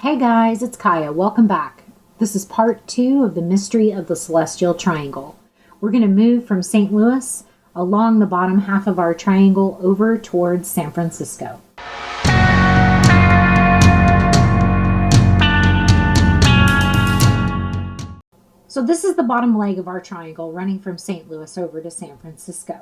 Hey guys, it's Caillea. Welcome back. This is part 2 of the mystery of the celestial triangle. We're going to move from St. Louis along the bottom half of our triangle over towards San Francisco. So this is the bottom leg of our triangle running from St. Louis over to San Francisco.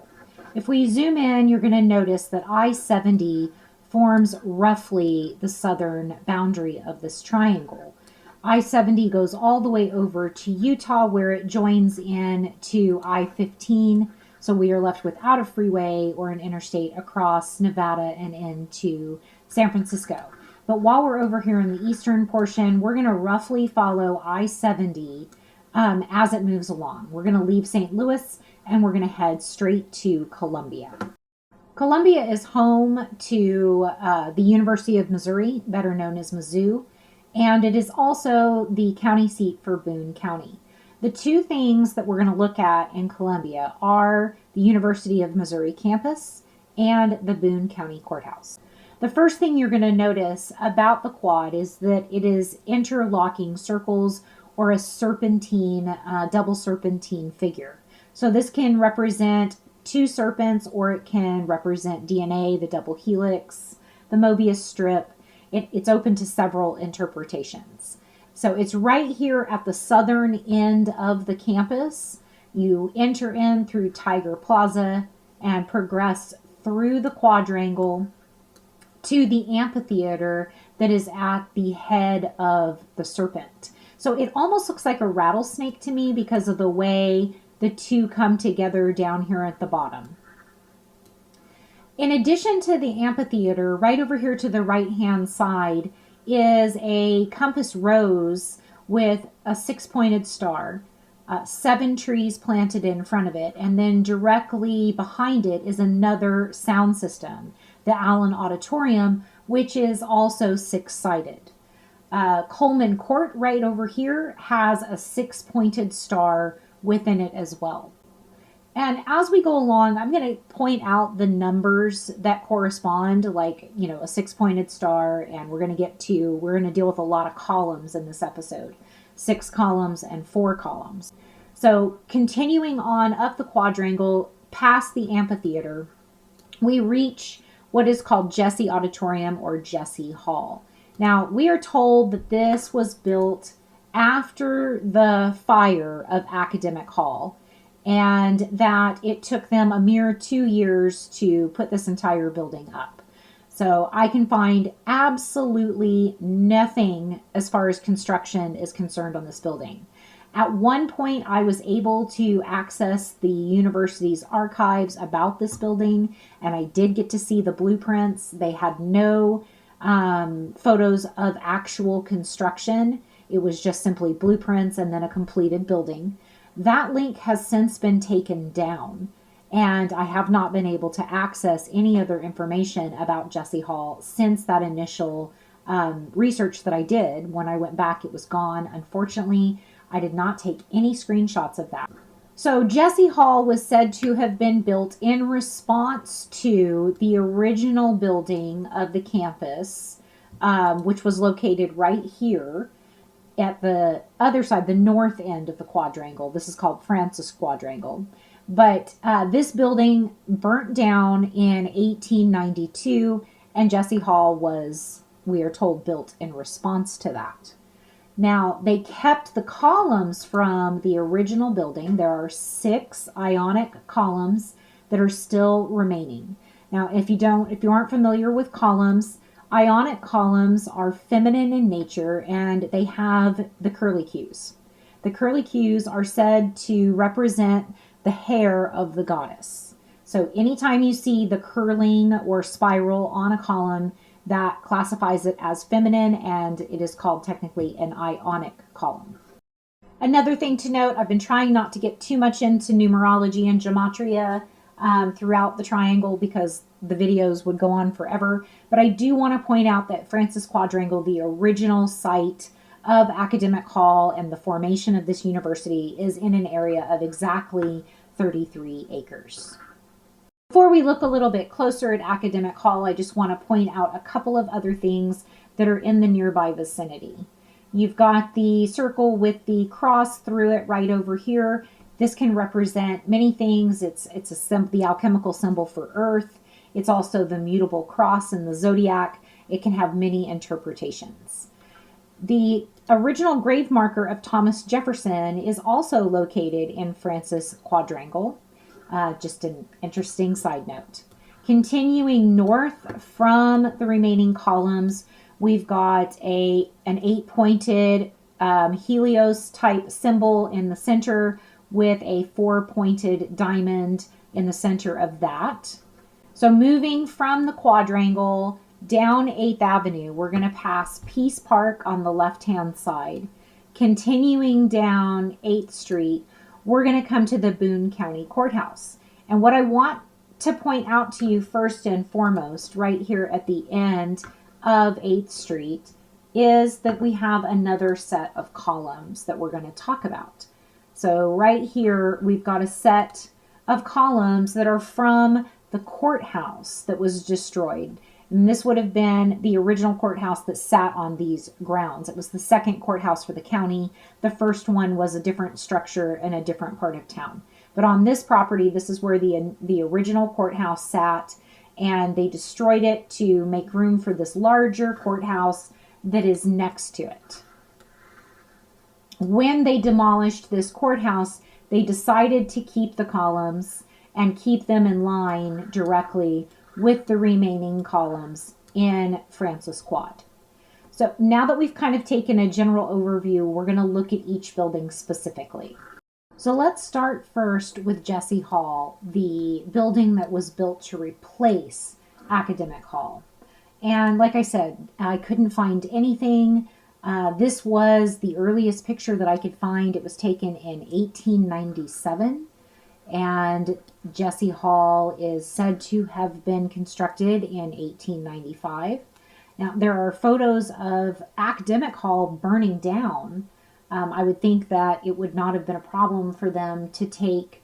If we zoom in, you're going to notice that I-70 forms roughly the southern boundary of this triangle. I-70 goes all the way over to Utah, where it joins in to I-15. So we are left without a freeway or an interstate across Nevada and into San Francisco. But while we're over here in the eastern portion, we're going to roughly follow I-70 as it moves along. We're going to leave St. Louis and we're going to head straight to Columbia. Columbia is home to the University of Missouri, better known as Mizzou, and it is also the county seat for Boone County. The two things that we're going to look at in Columbia are the University of Missouri campus and the Boone County Courthouse. The first thing you're going to notice about the quad is that it is interlocking circles or a serpentine, double serpentine figure. So this can represent two serpents, or it can represent DNA, the double helix, the Mobius strip. It's open to several interpretations. So it's right here at the southern end of the campus. You enter in through Tiger Plaza and progress through the quadrangle to the amphitheater that is at the head of the serpent. So it almost looks like a rattlesnake to me because of the way the two come together down here at the bottom. In addition to the amphitheater, right over here to the right-hand side is a compass rose with a six-pointed star, 7 trees planted in front of it, and then directly behind it is another sound system, the Allen Auditorium, which is also six-sided. Coleman Court right over here has a 6-pointed star within it as well. And as we go along, I'm going to point out the numbers that correspond, like, a 6-pointed star, and we're going to deal with a lot of columns in this episode, 6 columns and 4 columns. So continuing on up the quadrangle past the amphitheater, we reach what is called Jesse Auditorium or Jesse Hall. Now, we are told that this was built after the fire of Academic Hall, and that it took them a mere 2 years to put this entire building up. So I can find absolutely nothing as far as construction is concerned on this building. At one point, I was able to access the university's archives about this building, and I did get to see the blueprints. They had no photos of actual construction. It was just simply blueprints and then a completed building. That link has since been taken down, and I have not been able to access any other information about Jesse Hall since that initial research that I did. When I went back, it was gone. Unfortunately, I did not take any screenshots of that. So Jesse Hall was said to have been built in response to the original building of the campus, which was located right here at the other side, the north end of the quadrangle. This is called Francis Quadrangle. But this building burnt down in 1892, and Jesse Hall was, we are told, built in response to that. Now, they kept the columns from the original building. There are 6 Ionic columns that are still remaining. Now, if you aren't familiar with columns, Ionic columns are feminine in nature, and they have the curlicues. The curlicues are said to represent the hair of the goddess. So anytime you see the curling or spiral on a column, that classifies it as feminine, and it is called technically an Ionic column. Another thing to note, I've been trying not to get too much into numerology and gematria throughout the triangle because the videos would go on forever. But I do want to point out that Francis Quadrangle, the original site of Academic Hall and the formation of this university, is in an area of exactly 33 acres. Before we look a little bit closer at Academic Hall, I just want to point out a couple of other things that are in the nearby vicinity. You've got the circle with the cross through it right over here. This can represent many things. It's the alchemical symbol for earth. It's also the mutable cross in the zodiac. It can have many interpretations. The original grave marker of Thomas Jefferson is also located in Francis Quadrangle. Just an interesting side note. Continuing north from the remaining columns, we've got an 8-pointed Helios type symbol in the center with a 4-pointed diamond in the center of that. So moving from the quadrangle down 8th Avenue, we're going to pass Peace Park on the left-hand side. Continuing down 8th Street, we're going to come to the Boone County Courthouse. And what I want to point out to you first and foremost, right here at the end of 8th Street, is that we have another set of columns that we're going to talk about. So right here, we've got a set of columns that are from the courthouse that was destroyed. And this would have been the original courthouse that sat on these grounds. It was the second courthouse for the county. The first one was a different structure in a different part of town. But on this property, this is where the original courthouse sat, and they destroyed it to make room for this larger courthouse that is next to it. When they demolished this courthouse, they decided to keep the columns and keep them in line directly with the remaining columns in Francis Quad. So now that we've kind of taken a general overview, we're going to look at each building specifically. So let's start first with Jesse Hall, the building that was built to replace Academic Hall. And like I said, I couldn't find anything. This was the earliest picture that I could find. It was taken in 1897. And Jesse Hall is said to have been constructed in 1895. Now, there are photos of Academic Hall burning down. I would think that it would not have been a problem for them to take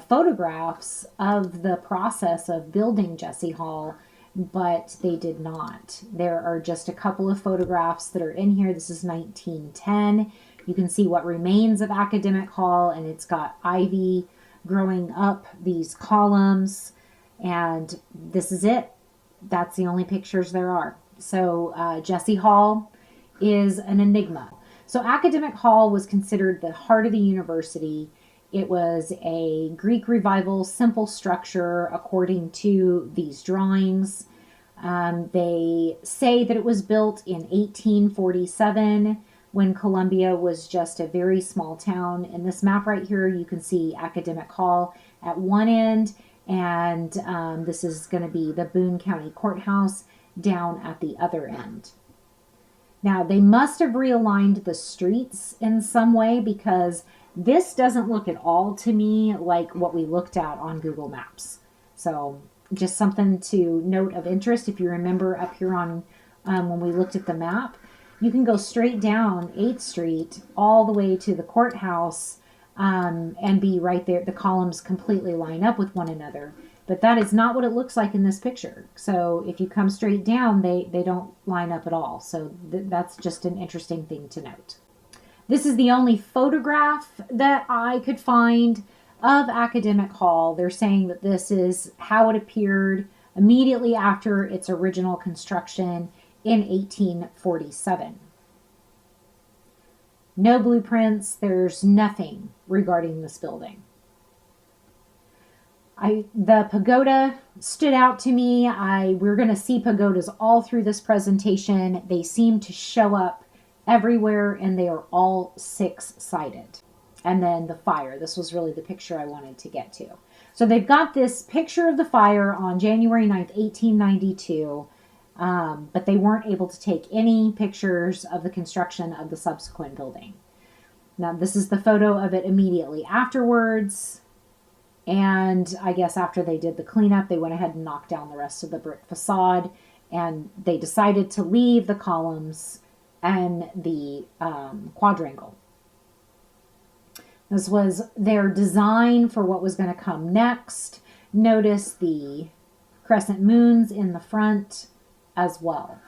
photographs of the process of building Jesse Hall, but they did not. There are just a couple of photographs that are in here. This is 1910. You can see what remains of Academic Hall, and it's got ivy growing up these columns, and this is it. That's the only pictures there are. So Jesse Hall is an enigma. So Academic Hall was considered the heart of the university. It was a Greek Revival simple structure according to these drawings. They say that it was built in 1847 when Columbia was just a very small town. In this map right here, you can see Academic Hall at one end, and this is going to be the Boone County Courthouse down at the other end. Now, they must have realigned the streets in some way, because this doesn't look at all to me like what we looked at on Google Maps. So just something to note of interest. If you remember up here on when we looked at the map, you can go straight down 8th Street all the way to the courthouse and be right there. The columns completely line up with one another. But that is not what it looks like in this picture. So if you come straight down, they don't line up at all. So that's just an interesting thing to note. This is the only photograph that I could find of Academic Hall. They're saying that this is how it appeared immediately after its original construction in 1847. No blueprints. There's nothing regarding this building. The pagoda stood out to me. We're going to see pagodas all through this presentation. They seem to show up everywhere, and they are all 6-sided. And then the fire. This was really the picture I wanted to get to. So they've got this picture of the fire on January 9th, 1892, but they weren't able to take any pictures of the construction of the subsequent building. Now, this is the photo of it immediately afterwards. And I guess after they did the cleanup, they went ahead and knocked down the rest of the brick facade, and they decided to leave the columns and the quadrangle. This was their design for what was going to come next. Notice the crescent moons in the front as well.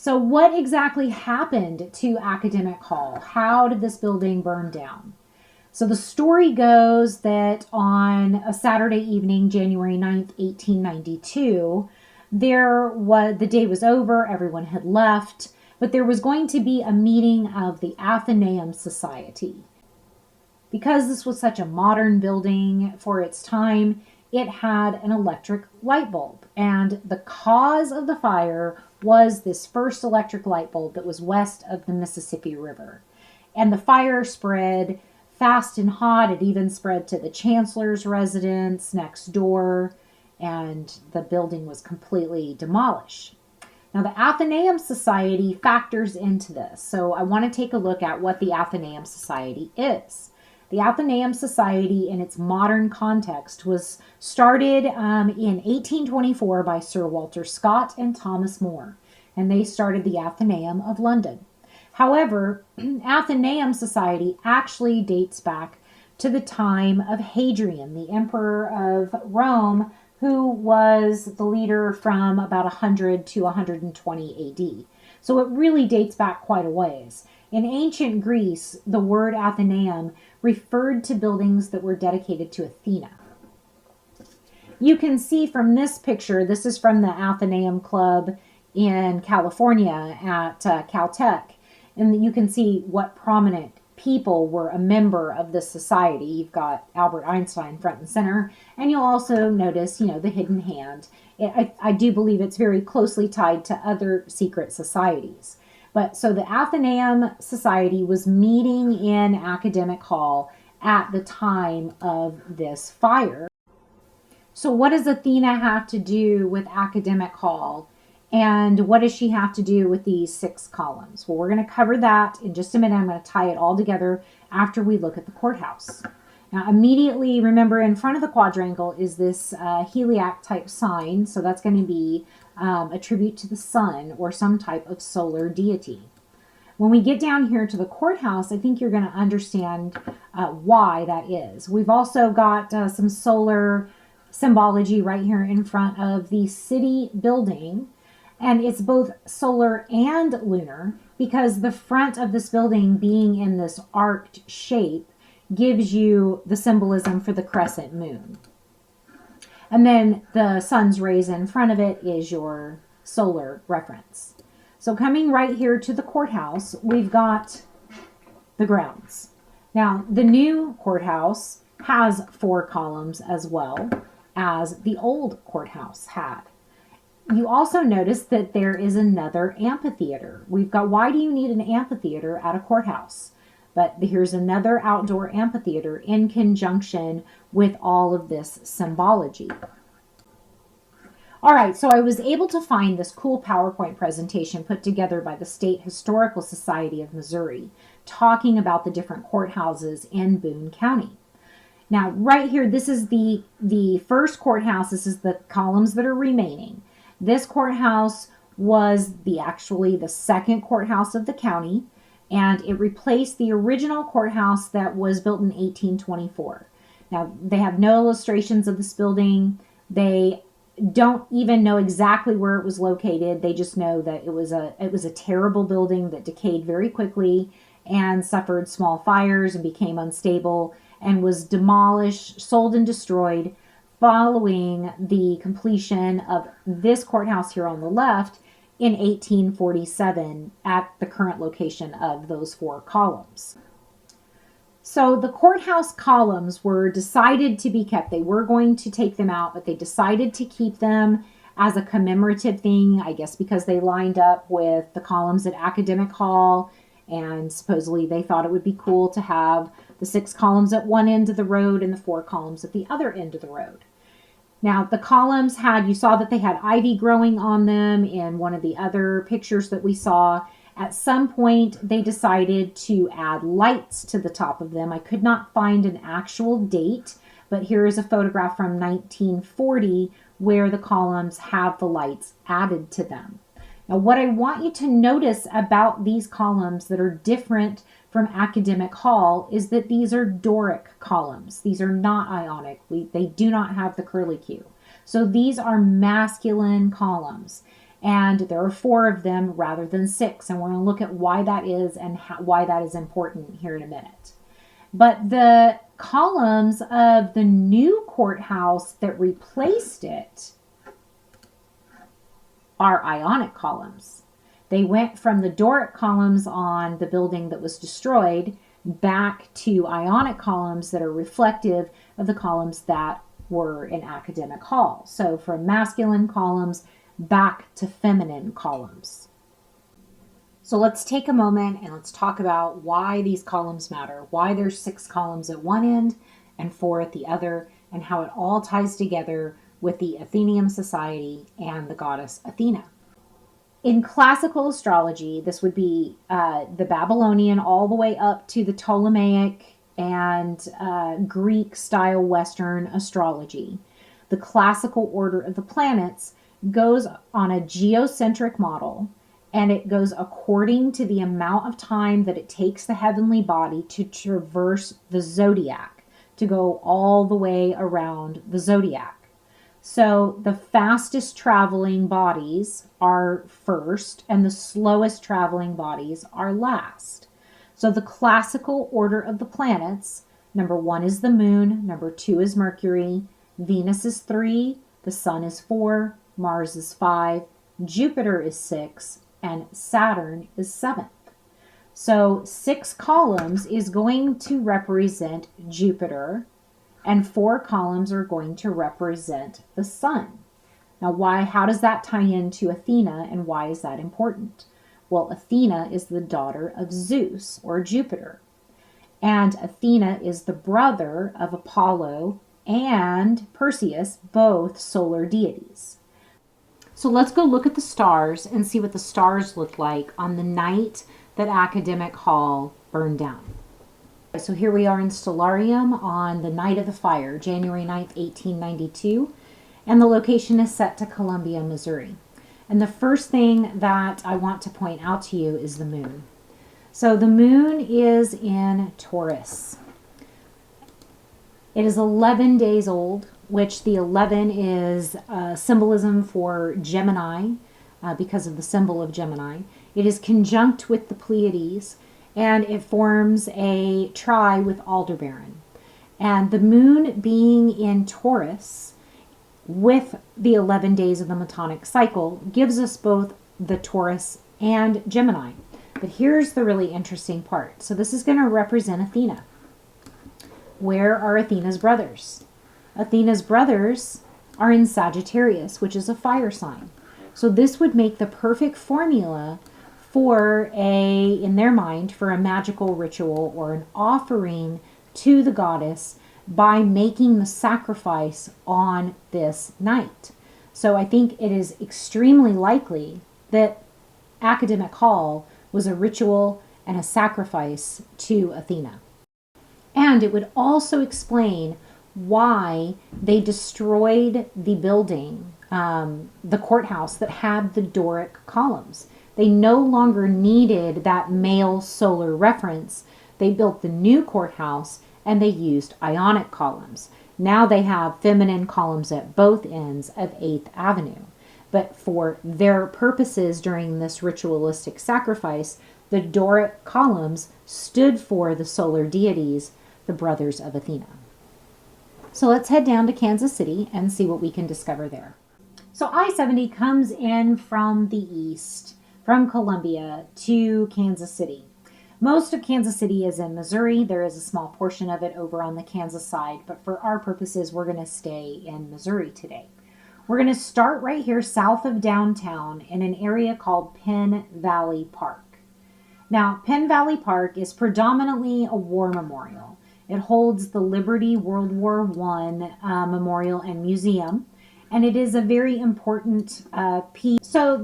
So what exactly happened to Academic Hall? How did this building burn down? So the story goes that on a Saturday evening, January 9th, 1892, the day was over, everyone had left, but there was going to be a meeting of the Athenaeum Society. Because this was such a modern building for its time, it had an electric light bulb. And the cause of the fire was this first electric light bulb that was west of the Mississippi River. And the fire spread fast and hot. It even spread to the chancellor's residence next door, and the building was completely demolished. Now, the Athenaeum Society factors into this. So I want to take a look at what the Athenaeum Society is. The Athenaeum Society, in its modern context, was started in 1824 by Sir Walter Scott and Thomas More, and they started the Athenaeum of London. However, Athenaeum Society actually dates back to the time of Hadrian, the emperor of Rome, who was the leader from about 100 to 120 AD. So it really dates back quite a ways. In ancient Greece, the word Athenaeum referred to buildings that were dedicated to Athena. You can see from this picture, this is from the Athenaeum Club in California at Caltech, and you can see what prominent people were a member of this society. You've got Albert Einstein front and center, and you'll also notice, the hidden hand. I do believe it's very closely tied to other secret societies. But so the Athenaeum Society was meeting in Academic Hall at the time of this fire. So what does Athena have to do with Academic Hall? And what does she have to do with these 6 columns? Well, we're going to cover that in just a minute. I'm going to tie it all together after we look at the courthouse. Now, immediately, remember, in front of the quadrangle is this heliac type sign. So that's going to be a tribute to the sun or some type of solar deity. When we get down here to the courthouse, I think you're going to understand why that is. We've also got some solar symbology right here in front of the city building. And it's both solar and lunar because the front of this building being in this arced shape gives you the symbolism for the crescent moon. And then the sun's rays in front of it is your solar reference. So coming right here to the courthouse, we've got the grounds. Now, the new courthouse has 4 columns as well as the old courthouse had. You also notice that there is another amphitheater. We've got, why do you need an amphitheater at a courthouse? But here's another outdoor amphitheater in conjunction with all of this symbology. All right, so I was able to find this cool PowerPoint presentation put together by the State Historical Society of Missouri, talking about the different courthouses in Boone County. Now, right here, this is the first courthouse. This is the columns that are remaining. This courthouse was actually the second courthouse of the county, and it replaced the original courthouse that was built in 1824. Now, they have no illustrations of this building. They don't even know exactly where it was located. They just know that it was a terrible building that decayed very quickly and suffered small fires and became unstable and was demolished, sold, and destroyed following the completion of this courthouse here on the left in 1847 at the current location of those 4 columns. So the courthouse columns were decided to be kept. They were going to take them out, but they decided to keep them as a commemorative thing, I guess because they lined up with the columns at Academic Hall, and supposedly they thought it would be cool to have the 6 columns at one end of the road and the 4 columns at the other end of the road. Now, the columns you saw that they had ivy growing on them in one of the other pictures that we saw. At some point, they decided to add lights to the top of them. I could not find an actual date, but here is a photograph from 1940 where the columns have the lights added to them. Now, what I want you to notice about these columns that are different from Academic Hall is that these are Doric columns. These are not Ionic. They do not have the curlicue. So these are masculine columns. And there are 4 of them rather than 6. And we're going to look at why that is and why that is important here in a minute. But the columns of the new courthouse that replaced it are Ionic columns. They went from the Doric columns on the building that was destroyed back to Ionic columns that are reflective of the columns that were in Academic Hall. So from masculine columns back to feminine columns. So let's take a moment and let's talk about why these columns matter, why there's 6 columns at one end and 4 at the other, and how it all ties together with the Athenian society and the goddess Athena. In classical astrology, this would be the Babylonian all the way up to the Ptolemaic and Greek style Western astrology. The classical order of the planets goes on a geocentric model, and it goes according to the amount of time that it takes the heavenly body to traverse the zodiac, to go all the way around the zodiac. So the fastest traveling bodies are first, and the slowest traveling bodies are last. So the classical order of the planets, number 1 is the moon, number 2 is Mercury, Venus is 3, the sun is 4, Mars is 5, Jupiter is 6, and Saturn is 7th. So 6 columns is going to represent Jupiter, and 4 columns are going to represent the sun. Now, how does that tie into Athena, and why is that important? Well, Athena is the daughter of Zeus, or Jupiter. And Athena is the brother of Apollo and Perseus, both solar deities. So let's go look at the stars and see what the stars looked like on the night that Academic Hall burned down. So here we are in Stellarium on the night of the fire, January 9th, 1892, and the location is set to Columbia, Missouri. And the first thing that I want to point out to you is the moon. So the moon is in Taurus. It is 11 days old, which the 11 is symbolism for Gemini, because of the symbol of Gemini. It is conjunct with the Pleiades, and it forms a tri with Aldebaran. And the moon being in Taurus with the 11 days of the Metonic cycle gives us both the Taurus and Gemini. But here's the really interesting part. So this is going to represent Athena. Where are Athena's brothers? Athena's brothers are in Sagittarius, which is a fire sign. So this would make the perfect formula for in their mind, for a magical ritual or an offering to the goddess by making the sacrifice on this night. So I think it is extremely likely that Academic Hall was a ritual and a sacrifice to Athena. And it would also explain why they destroyed the building, the courthouse that had the Doric columns. They no longer needed that male solar reference. They built the new courthouse and they used Ionic columns. Now they have feminine columns at both ends of 8th Avenue. But for their purposes during this ritualistic sacrifice, the Doric columns stood for the solar deities, the brothers of Athena. So let's head down to Kansas City and see what we can discover there. So I-70 comes in from the east, from Columbia to Kansas City. Most of Kansas City is in Missouri. There is a small portion of it over on the Kansas side, but for our purposes, we're going to stay in Missouri today. We're going to start right here south of downtown in an area called Penn Valley Park. Now, Penn Valley Park is predominantly a war memorial. It holds the Liberty World War I Memorial and Museum, and it is a very important piece. So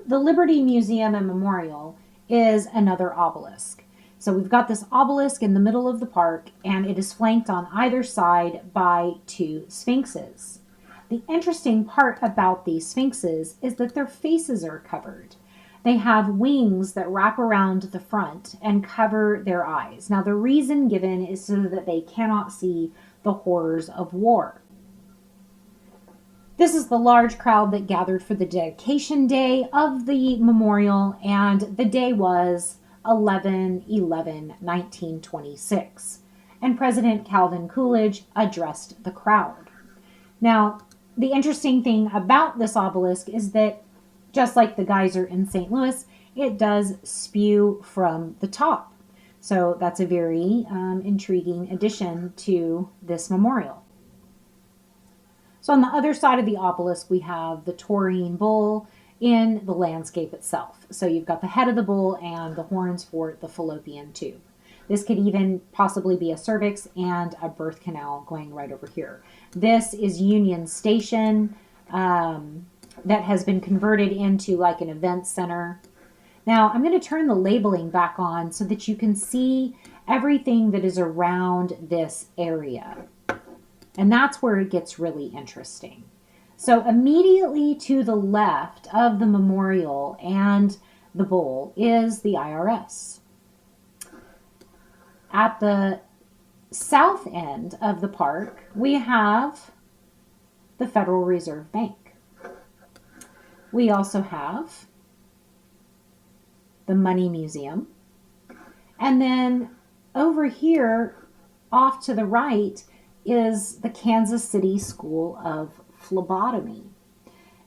the Liberty Museum and Memorial is another obelisk. So we've got this obelisk in the middle of the park, and it is flanked on either side by 2 sphinxes. The interesting part about these sphinxes is that their faces are covered. They have wings that wrap around the front and cover their eyes. Now, the reason given is so that they cannot see the horrors of war. This is the large crowd that gathered for the dedication day of the memorial, and the day was 11/11/1926. And President Calvin Coolidge addressed the crowd. Now, the interesting thing about this obelisk is that, just like the geyser in St. Louis, it does spew from the top. So that's a very intriguing addition to this memorial. So on the other side of the obelisk, we have the taurine bull in the landscape itself. So you've got the head of the bull and the horns for the fallopian tube. This could even possibly be a cervix and a birth canal going right over here. This is Union Station that has been converted into like an event center. Now I'm going to turn the labeling back on so that you can see everything that is around this area. And that's where it gets really interesting. So immediately to the left of the memorial and the bull is the IRS. At the south end of the park, we have the Federal Reserve Bank. We also have the Money Museum. And then over here, off to the right, is the Kansas City School of Phlebotomy.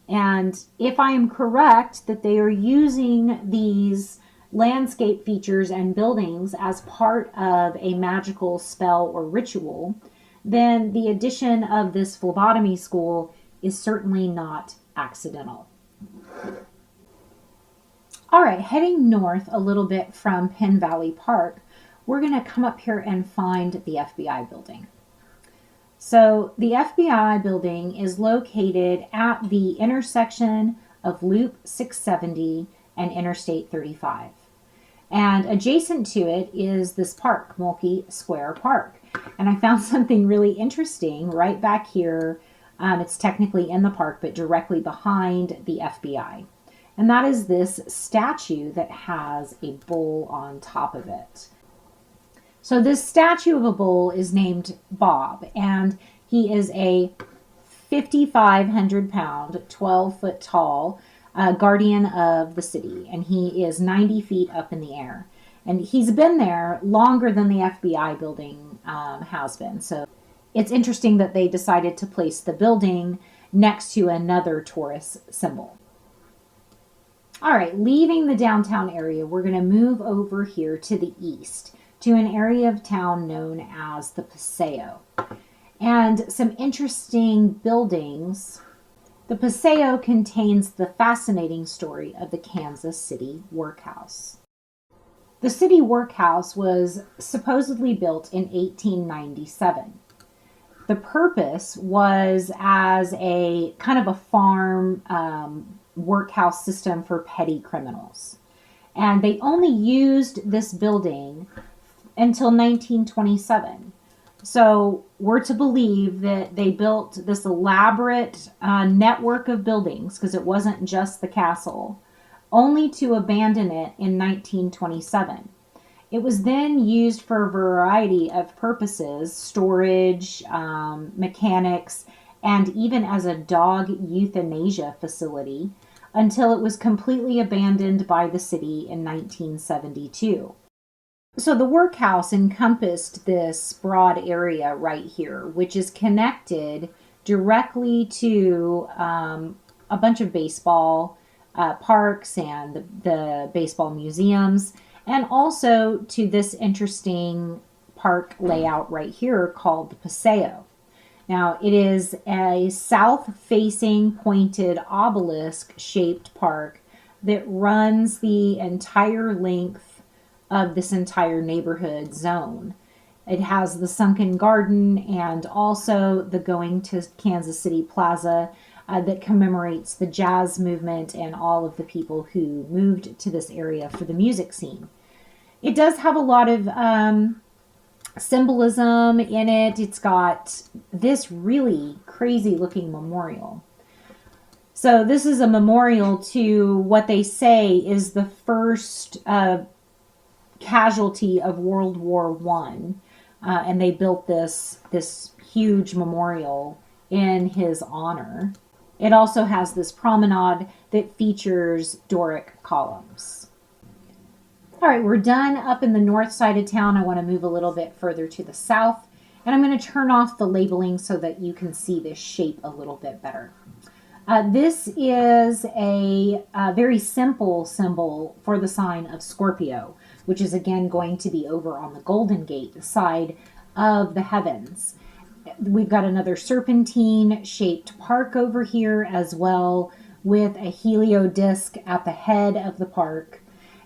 And if I am correct that they are using these landscape features and buildings as part of a magical spell or ritual, then the addition of this phlebotomy school is certainly not accidental. All right, heading north a little bit from Penn Valley Park, we're going to come up here and find the FBI building. So the FBI building is located at the intersection of Loop 670 and Interstate 35. And adjacent to it is this park, Mulkey Square Park. And I found something really interesting right back here. It's technically in the park, but directly behind the FBI. And that is this statue that has a bull on top of it. So this statue of a bull is named Bob, and he is a 5,500 pound, 12 foot tall guardian of the city, and he is 90 feet up in the air. And he's been there longer than the FBI building has been. So it's interesting that they decided to place the building next to another tourist symbol. All right, leaving the downtown area, we're going to move over here to the east, to an area of town known as the Paseo. And some interesting buildings. The Paseo contains the fascinating story of the Kansas City Workhouse. The city workhouse was supposedly built in 1897. The purpose was as a kind of a farm workhouse system for petty criminals. And they only used this building until 1927. So we're to believe that they built this elaborate network of buildings, because it wasn't just the castle, only to abandon it in 1927. It was then used for a variety of purposes: storage, mechanics, and even as a dog euthanasia facility, until it was completely abandoned by the city in 1972. So the workhouse encompassed this broad area right here, which is connected directly to a bunch of baseball parks and the baseball museums, and also to this interesting park layout right here called the Paseo. Now, it is a south-facing pointed obelisk-shaped park that runs the entire length of this entire neighborhood zone. It has the sunken garden and also the Going to Kansas City Plaza that commemorates the jazz movement and all of the people who moved to this area for the music scene. It does have a lot of symbolism in it. It's got this really crazy looking memorial. So this is a memorial to what they say is the first casualty of World War I, and they built this huge memorial in his honor. It also has this promenade that features Doric columns. All right, we're done up in the north side of town. I want to move a little bit further to the south, and I'm going to turn off the labeling so that you can see this shape a little bit better. This is a very simple symbol for the sign of Scorpio, which is again going to be over on the Golden Gate side of the heavens. We've got another serpentine shaped park over here as well, with a heliodisc at the head of the park.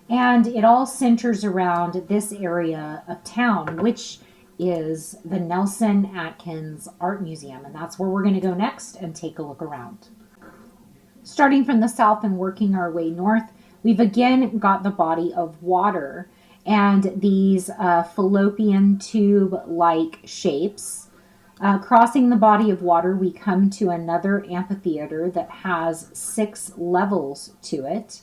And it all centers around this area of town, which is the Nelson Atkins Art Museum. And that's where we're going to go next and take a look around. Starting from the south and working our way north, we've again got the body of water and these fallopian tube-like shapes. Crossing the body of water, we come to another amphitheater that has 6 levels to it.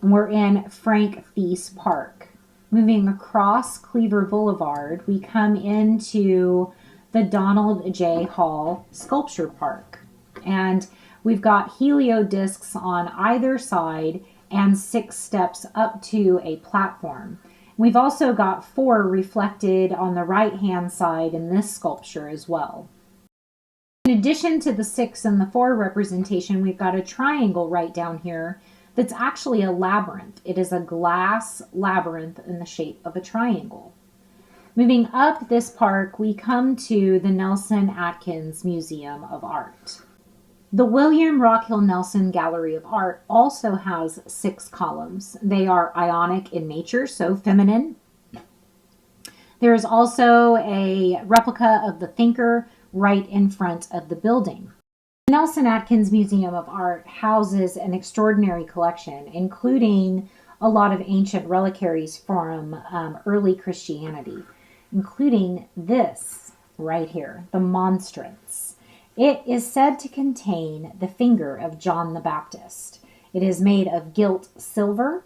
And we're in Frank Feast Park. Moving across Cleaver Boulevard, we come into the Donald J. Hall Sculpture Park. And we've got heliodiscs on either side and 6 steps up to a platform. We've also got 4 reflected on the right-hand side in this sculpture as well. In addition to the 6 and the 4 representation, we've got a triangle right down here that's actually a labyrinth. It is a glass labyrinth in the shape of a triangle. Moving up this park, we come to the Nelson Atkins Museum of Art. The William Rockhill Nelson Gallery of Art also has 6 columns. They are Ionic in nature, so feminine. There is also a replica of the Thinker right in front of the building. The Nelson Atkins Museum of Art houses an extraordinary collection, including a lot of ancient reliquaries from early Christianity, including this right here, the monstrance. It is said to contain the finger of John the Baptist. It is made of gilt silver,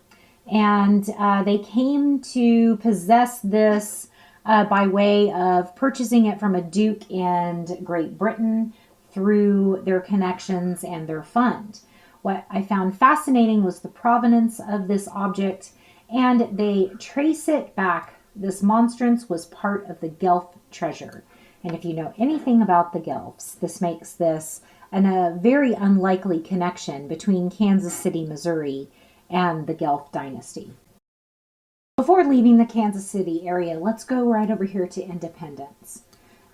and they came to possess this by way of purchasing it from a duke in Great Britain through their connections and their fund. What I found fascinating was the provenance of this object, and they trace it back. This monstrance was part of the Guelph treasure. And if you know anything about the Guelphs, this makes this a very unlikely connection between Kansas City, Missouri, and the Guelph dynasty. Before leaving the Kansas City area, let's go right over here to Independence.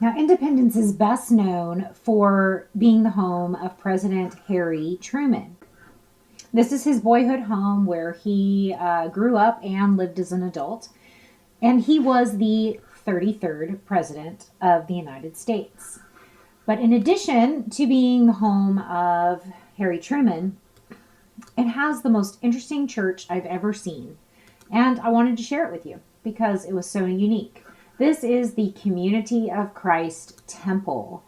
Now, Independence is best known for being the home of President Harry Truman. This is his boyhood home where he grew up and lived as an adult. And he was the 33rd President of the United States. But in addition to being the home of Harry Truman, it has the most interesting church I've ever seen. And I wanted to share it with you because it was so unique. This is the Community of Christ Temple.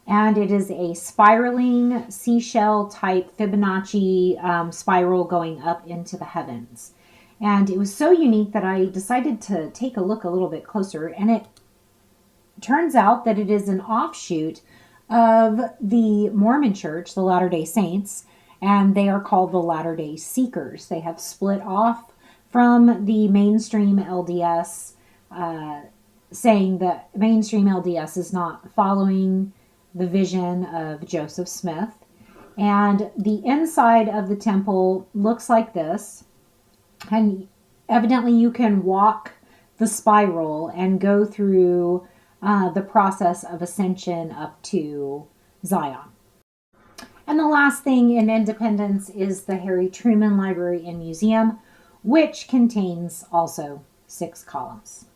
And it is a spiraling seashell type Fibonacci spiral going up into the heavens. And it was so unique that I decided to take a look a little bit closer. And it turns out that it is an offshoot of the Mormon Church, the Latter-day Saints, and they are called the Latter-day Seekers. They have split off from the mainstream LDS, saying that mainstream LDS is not following the vision of Joseph Smith. And the inside of the temple looks like this. And evidently you can walk the spiral and go through the process of ascension up to Zion. And the last thing in Independence is the Harry Truman Library and Museum, which contains also 6 columns.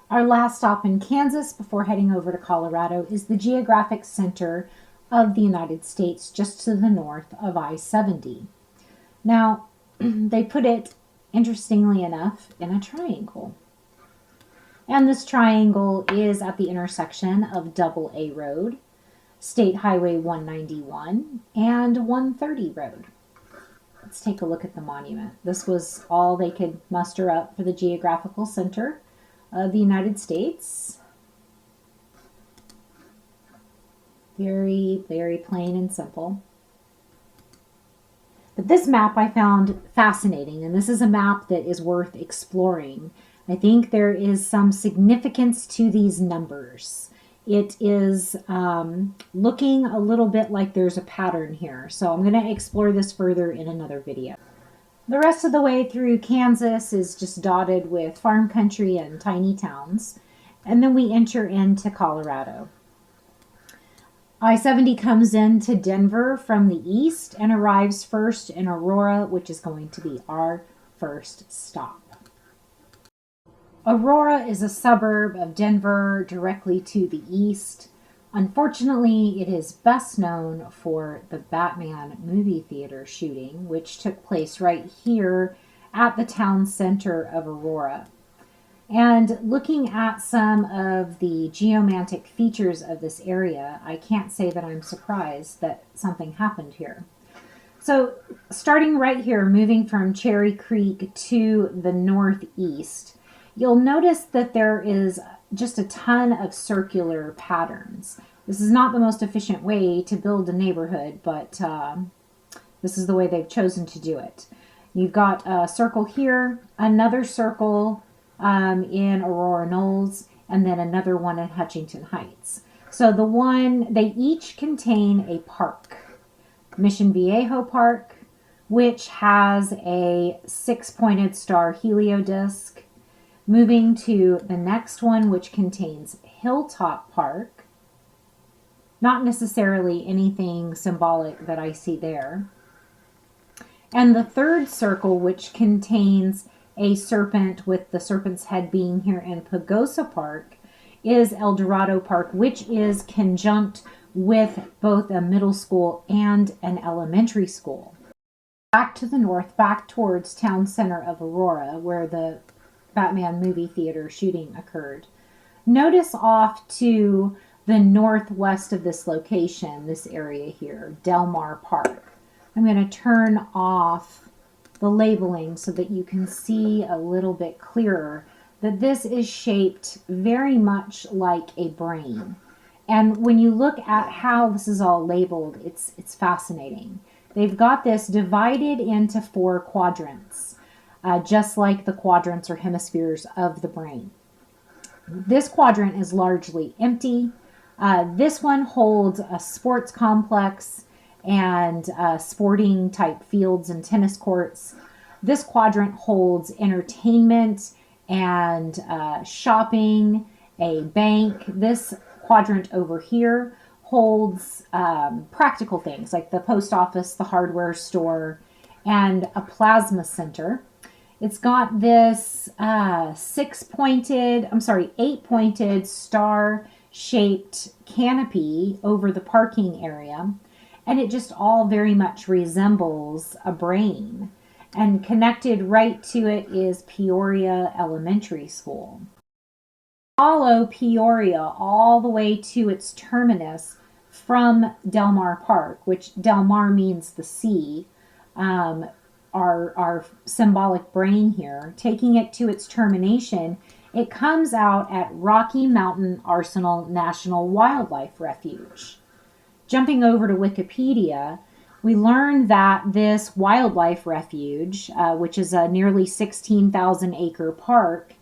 Our last stop in Kansas before heading over to Colorado is the geographic center of the United States, just to the north of I-70. Now, they put it, interestingly enough, in a triangle. And this triangle is at the intersection of Double A Road, State Highway 191, and 130 Road. Let's take a look at the monument. This was all they could muster up for the geographical center of the United States. Very, very plain and simple. But this map I found fascinating, and this is a map that is worth exploring. I think there is some significance to these numbers. It is looking a little bit like there's a pattern here. So I'm going to explore this further in another video. The rest of the way through Kansas is just dotted with farm country and tiny towns. And then we enter into Colorado. I-70 comes into Denver from the east and arrives first in Aurora, which is going to be our first stop. Aurora is a suburb of Denver directly to the east. Unfortunately, it is best known for the Batman movie theater shooting, which took place right here at the town center of Aurora. And looking at some of the geomantic features of this area, I can't say that I'm surprised that something happened here. So starting right here, moving from Cherry Creek to the northeast, you'll notice that there is just a ton of circular patterns. This is not the most efficient way to build a neighborhood, but this is the way they've chosen to do it. You've got a circle here, another circle in Aurora Knolls, and then another one in Hutchinson Heights. So they each contain a park. Mission Viejo Park, which has a 6-pointed star heliodisc. Moving to the next one, which contains Hilltop Park. Not necessarily anything symbolic that I see there. And the third circle, which contains a serpent with the serpent's head being here in Pagosa Park, is El Dorado Park, which is conjunct with both a middle school and an elementary school. Back to the north, back towards town center of Aurora, where the Batman movie theater shooting occurred. Notice off to the northwest of this location, this area here, Del Mar Park. I'm going to turn off the labeling so that you can see a little bit clearer that this is shaped very much like a brain. And when you look at how this is all labeled, it's fascinating. They've got this divided into 4 quadrants, just like the quadrants or hemispheres of the brain. This quadrant is largely empty. This one holds a sports complex and sporting type fields and tennis courts. This quadrant holds entertainment and shopping, a bank. This quadrant over here holds practical things like the post office, the hardware store, and a plasma center. It's got this 8-pointed star-shaped canopy over the parking area, and it just all very much resembles a brain. And connected right to it is Peoria Elementary School. Follow Peoria all the way to its terminus from Del Mar Park, which Del Mar means the sea, our symbolic brain here. Taking it to its termination, it comes out at Rocky Mountain Arsenal National Wildlife Refuge. Jumping over to Wikipedia, we learned that this wildlife refuge, which is a nearly 16,000 acre park,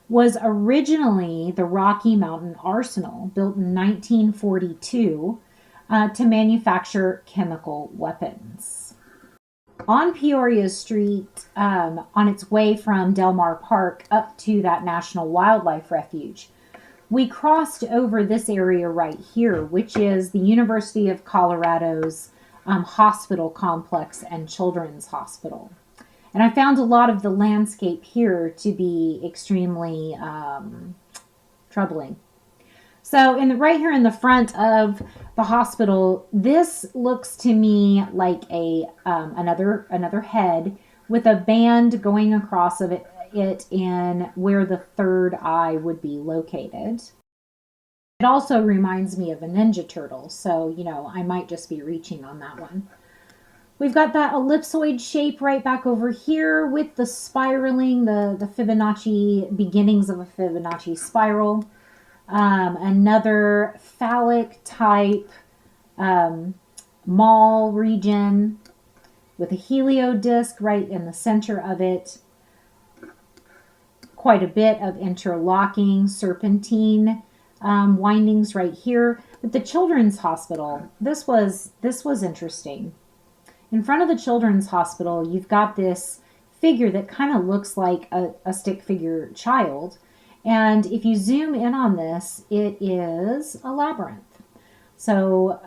was originally the Rocky Mountain Arsenal, built in 1942 to manufacture chemical weapons. On Peoria Street, on its way from Del Mar Park up to that National Wildlife Refuge, we crossed over this area right here, which is the University of Colorado's hospital complex and children's hospital. And I found a lot of the landscape here to be extremely troubling. So right here in the front of the hospital, this looks to me like another head with a band going across of it in where the third eye would be located. It also reminds me of a Ninja Turtle, so, I might just be reaching on that one. We've got that ellipsoid shape right back over here with the spiraling, the Fibonacci, beginnings of a Fibonacci spiral. Another phallic type mall region. with a heliodisc right in the center of it. Quite a bit of interlocking serpentine windings right here. But the Children's Hospital, this was interesting. In front of the Children's Hospital, you've got this figure that kind of looks like a stick figure child. And if you zoom in on this, it is a labyrinth. So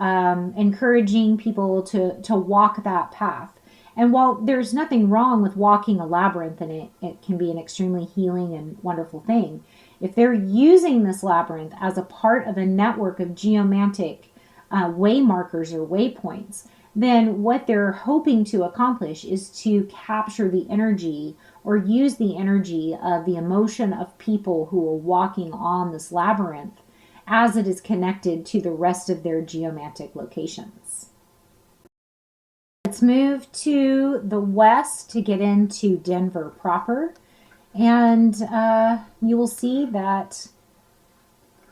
encouraging people to walk that path. And while there's nothing wrong with walking a labyrinth, and it can be an extremely healing and wonderful thing, if they're using this labyrinth as a part of a network of geomantic way markers or waypoints, then what they're hoping to accomplish is to capture the energy or use the energy of the emotion of people who are walking on this labyrinth as it is connected to the rest of their geomantic locations. Let's move to the west to get into Denver proper. And you will see that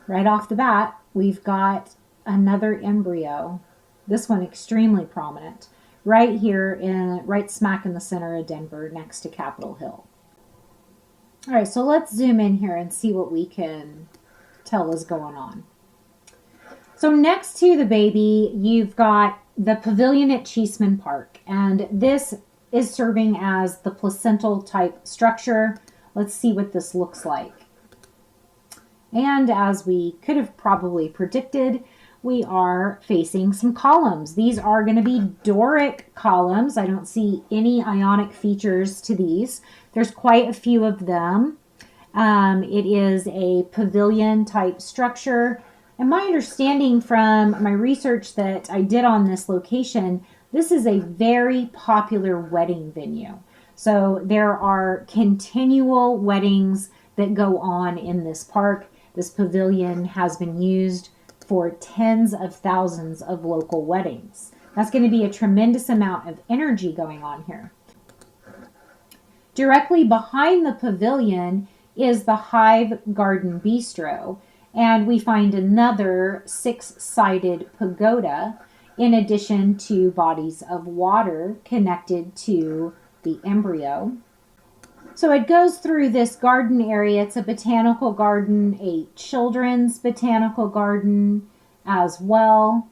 right off the bat, we've got another embryo. This one extremely prominent, right here, right smack in the center of Denver, next to Capitol Hill. All right, so let's zoom in here and see what we can tell is going on. So next to the baby, you've got the pavilion at Cheeseman Park, and this is serving as the placental type structure. Let's see what this looks like. And as we could have probably predicted, we are facing some columns. These are going to be Doric columns. I don't see any Ionic features to these. There's quite a few of them. It is a pavilion type structure. And my understanding from my research that I did on this location, this is a very popular wedding venue. So there are continual weddings that go on in this park. This pavilion has been used for tens of thousands of local weddings. That's going to be a tremendous amount of energy going on here. Directly behind the pavilion is the Hive Garden Bistro, and we find another 6-sided pagoda in addition to bodies of water connected to the embryo. So it goes through this garden area. It's a botanical garden, a children's botanical garden as well.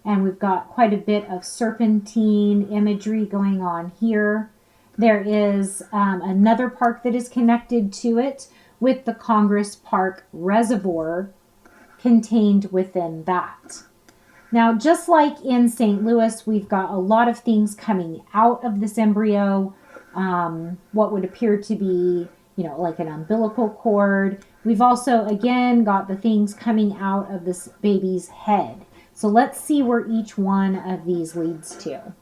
And we've got quite a bit of serpentine imagery going on here. There is another park that is connected to it with the Congress Park Reservoir contained within that. Now, just like in St. Louis, we've got a lot of things coming out of this embryo. What would appear to be, like an umbilical cord. We've also, again, got the things coming out of this baby's head. So let's see where each one of these leads to.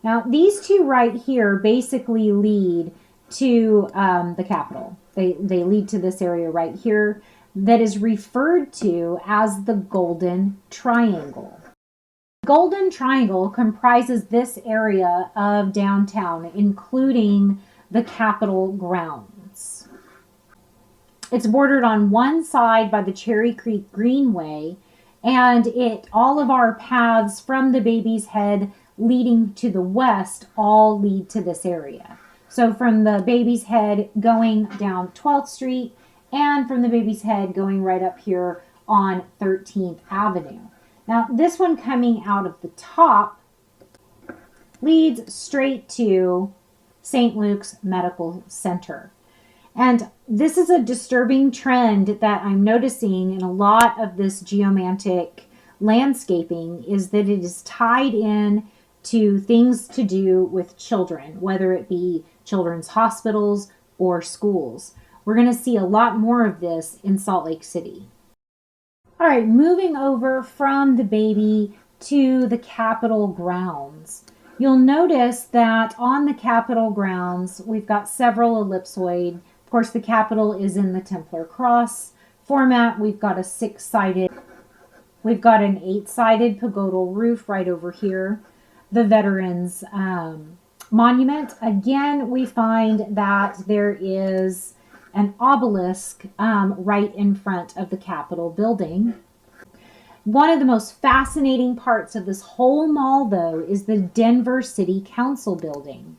Now, these two right here basically lead to the Capitol. They lead to this area right here that is referred to as the Golden Triangle. The Golden Triangle comprises this area of downtown, including the Capitol grounds. It's bordered on one side by the Cherry Creek Greenway, and all of our paths from the baby's head leading to the west all lead to this area. So from the baby's head going down 12th Street, and from the baby's head going right up here on 13th Avenue. Now, this one coming out of the top leads straight to St. Luke's Medical Center. And this is a disturbing trend that I'm noticing in a lot of this geomantic landscaping, is that it is tied in to things to do with children, whether it be children's hospitals or schools. We're going to see a lot more of this in Salt Lake City. All right, moving over from the baby to the Capitol grounds. You'll notice that on the Capitol grounds, we've got several ellipsoid. Of course, the Capitol is in the Templar Cross format. We've got a 6-sided, we've got an 8-sided pagodal roof right over here. The Veterans Monument. Again, we find that there is an obelisk right in front of the Capitol building. One of the most fascinating parts of this whole mall, though, is the Denver City Council building.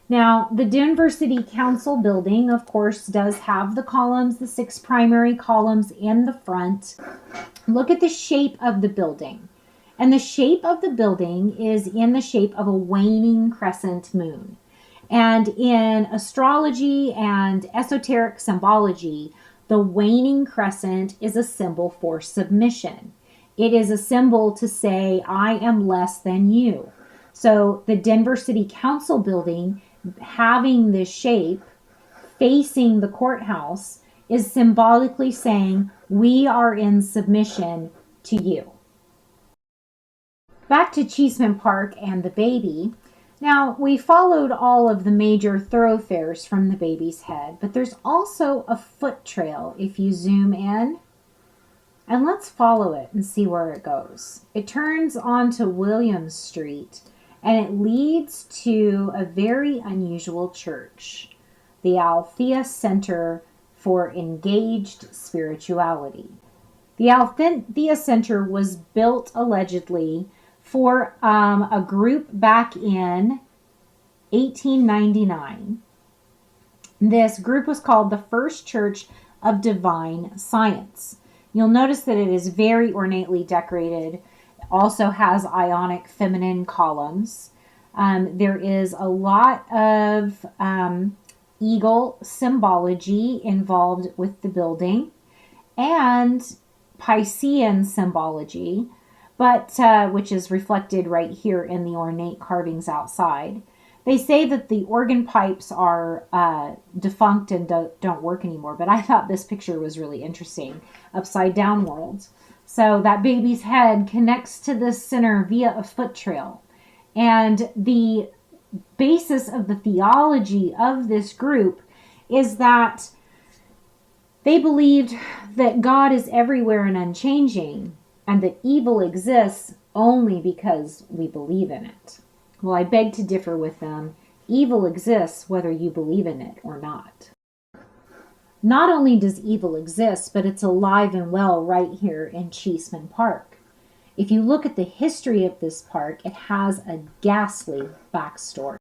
Now, the Denver City Council building, of course, does have the columns, the 6 primary columns in the front. Look at the shape of the building. And the shape of the building is in the shape of a waning crescent moon. And in astrology and esoteric symbology, the waning crescent is a symbol for submission. It is a symbol to say, I am less than you. So the Denver City Council building, having this shape facing the courthouse, is symbolically saying, we are in submission to you. Back to Cheeseman Park and the baby. Now, we followed all of the major thoroughfares from the baby's head, but there's also a foot trail if you zoom in. And let's follow it and see where it goes. It turns onto Williams Street, and it leads to a very unusual church, the Althea Center for Engaged Spirituality. The Althea Center was built allegedly for a group back in 1899. This group was called the First Church of Divine Science. You'll notice that it is very ornately decorated. It also has ionic feminine columns. There is a lot of eagle symbology involved with the building and Piscean symbology, but which is reflected right here in the ornate carvings outside. They say that the organ pipes are defunct and don't work anymore, but I thought this picture was really interesting. Upside down worlds. So that baby's head connects to the center via a foot trail. And the basis of the theology of this group is that they believed that God is everywhere and unchanging, and that evil exists only because we believe in it. Well, I beg to differ with them. Evil exists whether you believe in it or not. Not only does evil exist, but it's alive and well right here in Cheeseman Park. If you look at the history of this park, it has a ghastly backstory.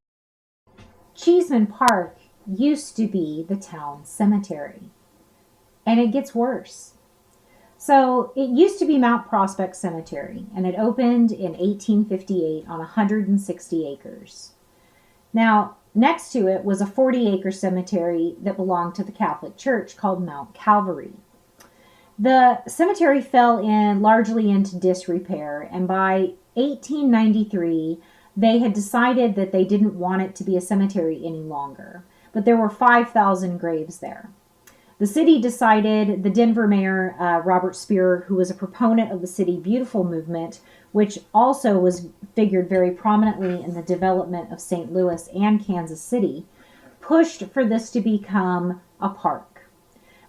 Cheeseman Park used to be the town cemetery, and it gets worse. So it used to be Mount Prospect Cemetery, and it opened in 1858 on 160 acres. Now, next to it was a 40-acre cemetery that belonged to the Catholic Church called Mount Calvary. The cemetery fell largely into disrepair, and by 1893, they had decided that they didn't want it to be a cemetery any longer, but there were 5,000 graves there. The city decided, the Denver mayor, Robert Spear, who was a proponent of the City Beautiful movement, which also was figured very prominently in the development of St. Louis and Kansas City, pushed for this to become a park.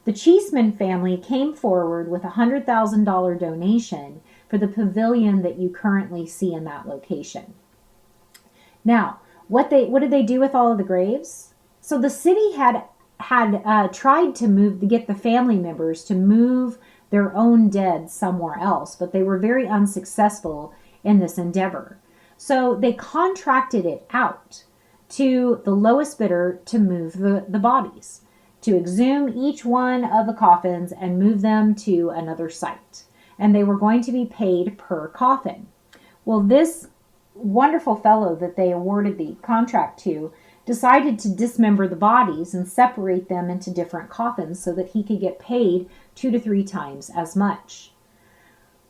The Cheeseman family came forward with a $100,000 donation for the pavilion that you currently see in that location. Now, what did they do with all of the graves? So the city had tried to get the family members to move their own dead somewhere else, but they were very unsuccessful in this endeavor. So they contracted it out to the lowest bidder to move the bodies, to exhume each one of the coffins and move them to another site. And they were going to be paid per coffin. Well, this wonderful fellow that they awarded the contract to decided to dismember the bodies and separate them into different coffins so that he could get paid 2 to 3 times as much.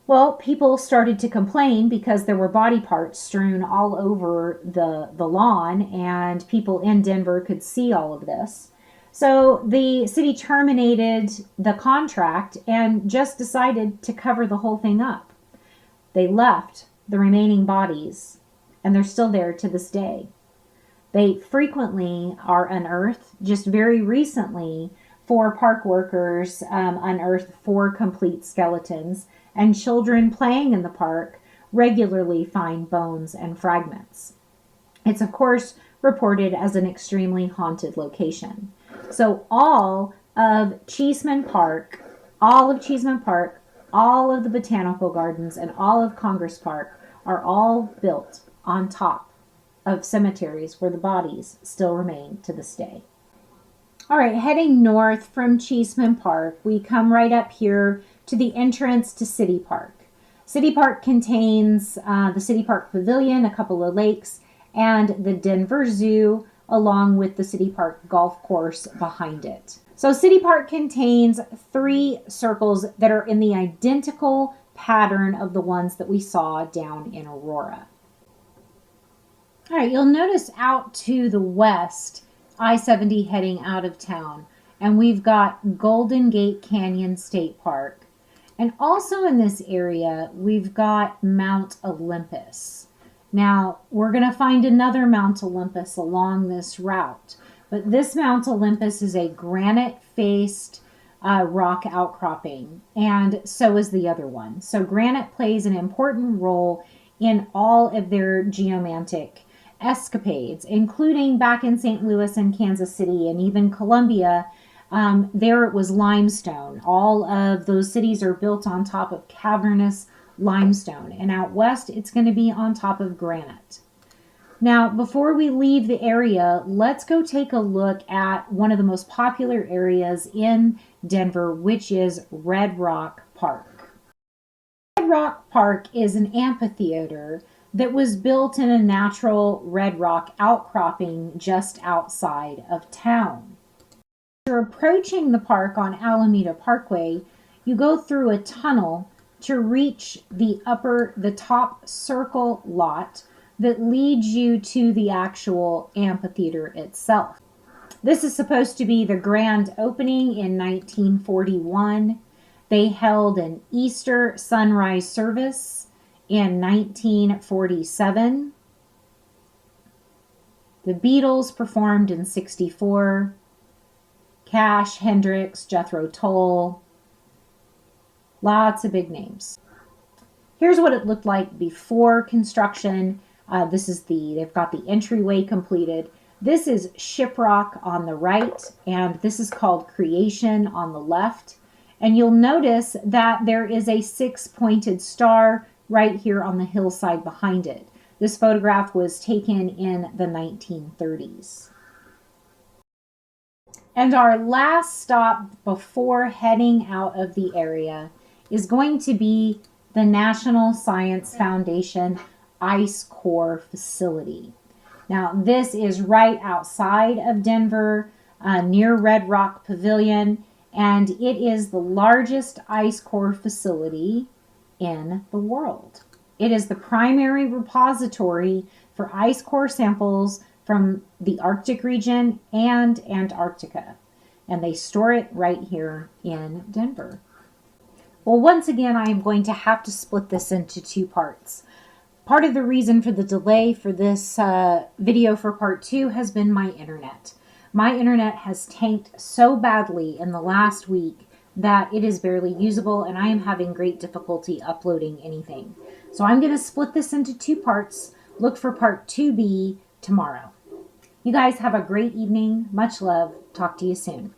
Well, people started to complain because there were body parts strewn all over the lawn, and people in Denver could see all of this. So the city terminated the contract and just decided to cover the whole thing up. They left the remaining bodies, and they're still there to this day. They frequently are unearthed. Just very recently, 4 park workers unearthed 4 complete skeletons, and children playing in the park regularly find bones and fragments. It's, of course, reported as an extremely haunted location. So all of Cheeseman Park All of the botanical gardens and all of Congress Park are all built on top of cemeteries where the bodies still remain to this day. All right, heading north from Cheeseman Park, we come right up here to the entrance to City Park. City Park contains the City Park Pavilion, a couple of lakes, and the Denver Zoo, along with the City Park golf course behind it. So City Park contains 3 circles that are in the identical pattern of the ones that we saw down in Aurora. All right, you'll notice out to the west, I-70 heading out of town, and we've got Golden Gate Canyon State Park. And also in this area, we've got Mount Olympus. Now, we're going to find another Mount Olympus along this route, but this Mount Olympus is a granite-faced rock outcropping, and so is the other one. So granite plays an important role in all of their geomantic escapades, including back in St. Louis and Kansas City and even Columbia. There it was limestone. All of those cities are built on top of cavernous limestone, and out west it's going to be on top of granite. Now, before we leave the area, let's go take a look at one of the most popular areas in Denver, which is Red Rock Park. Red Rock Park is an amphitheater that was built in a natural red rock outcropping just outside of town. As you're approaching the park on Alameda Parkway, you go through a tunnel to reach the top circle lot that leads you to the actual amphitheater itself. This is supposed to be the grand opening in 1941. They held an Easter sunrise service in 1947. The Beatles performed in 1964. Cash, Hendrix, Jethro Tull. Lots of big names. Here's what it looked like before construction. They've got the entryway completed. This is Shiprock on the right, and this is called Creation on the left. And you'll notice that there is a 6-pointed star right here on the hillside behind it. This photograph was taken in the 1930s. And our last stop before heading out of the area is going to be the National Science Foundation Ice Core Facility. Now, this is right outside of Denver, near Red Rock Pavilion, and it is the largest ice core facility in the world. It is the primary repository for ice core samples from the Arctic region and Antarctica, and they store it right here in Denver. Well, once again, I am going to have to split this into 2 parts. Part of the reason for the delay for this video for part 2 has been my internet. My internet has tanked so badly in the last week that it is barely usable, and I am having great difficulty uploading anything. So I'm going to split this into 2 parts. Look for part 2B tomorrow. You guys have a great evening. Much love. Talk to you soon.